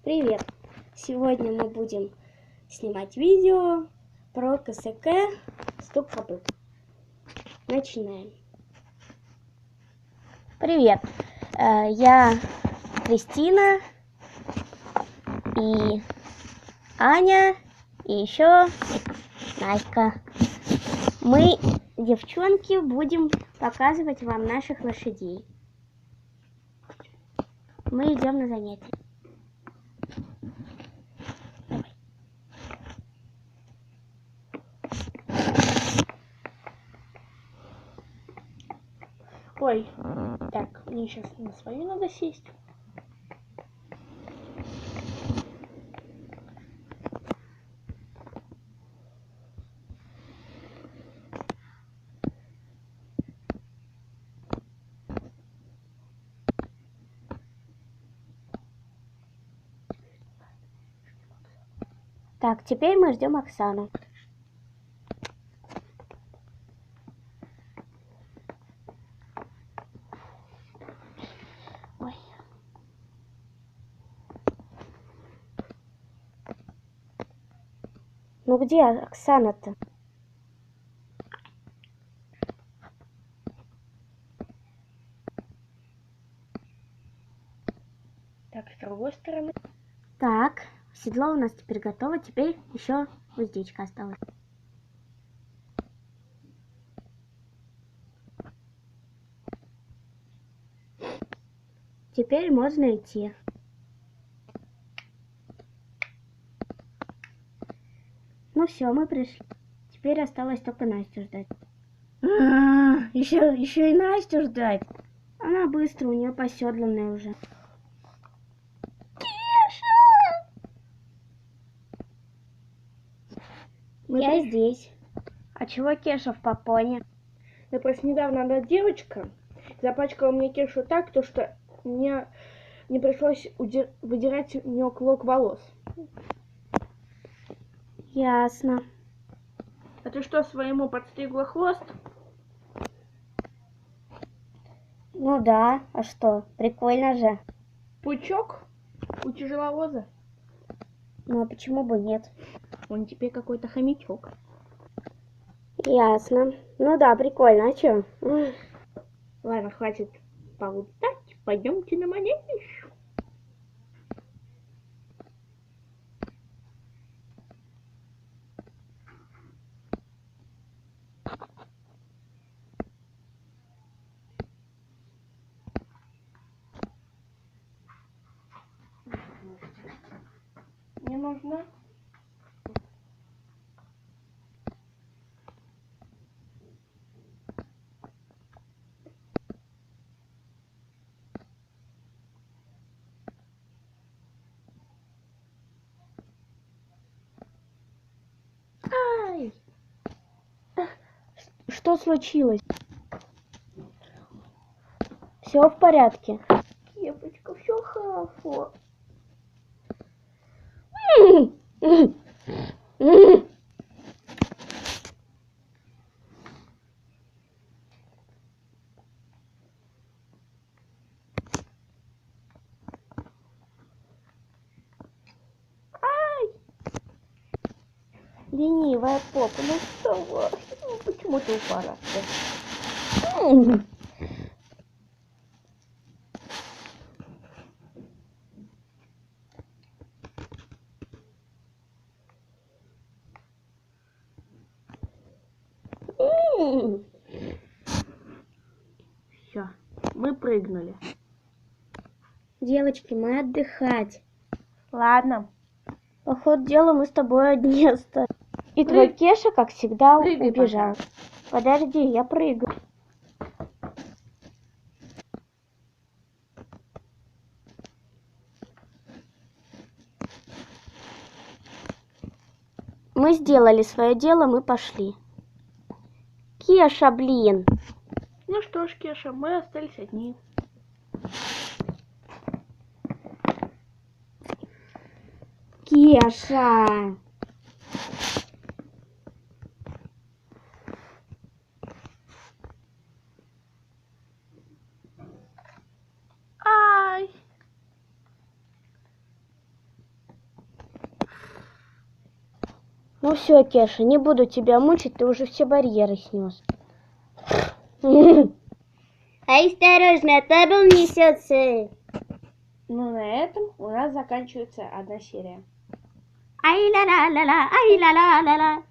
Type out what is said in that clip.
Привет! Сегодня мы будем снимать видео про КСК «Стук копыт». Начинаем. Привет! Я Кристина и Аня и еще Настя. Мы, девчонки, будем показывать вам наших лошадей. Мы идем на занятия. Ой, так, мне сейчас на свою надо сесть. Так, теперь мы ждем Оксану. Ой. Ну где Оксана-то? Так, с другой стороны. Так, седло у нас теперь готово. Теперь еще уздечка осталась. Теперь можно идти. Ну все, мы пришли. Теперь осталось только Настю ждать. Еще и Настю ждать. Она быстро, у нее поседланная уже. Я здесь. А чего Кеша в попоне? Да просто недавно одна девочка запачкала мне Кешу так, то что мне не пришлось выдирать у нее клок волос. Ясно. А ты что, своему подстригла хвост? Ну да, а что? Прикольно же. Пучок у тяжеловоза. Ну а почему бы нет? Он теперь какой-то хомячок. Ясно. Ну да, прикольно. А чё? Ладно, хватит болтать. Пойдемте на манеж. Не нужно. Ай! Что случилось? Все в порядке? Кепочка, все хорошо. Ленивая попа, ну Давай. Ну, почему ты упала? Все, мы прыгнули. Девочки, мы отдыхать. Ладно. По ходу дела мы с тобой одни остались. И твой Кеша, как всегда, Прыгай убежал. пока. Подожди, я прыгаю. Мы сделали свое дело, мы пошли. Кеша, блин. Ну что ж, Кеша, мы остались одни. Кеша. Ай! Ну все, Кеша, не буду тебя мучить, ты уже все барьеры снес. Осторожно, табл несется. Ну, на этом у нас заканчивается одна серия. Ай-ла-ла-ла-ла, ай-ла-ла-ла-ла.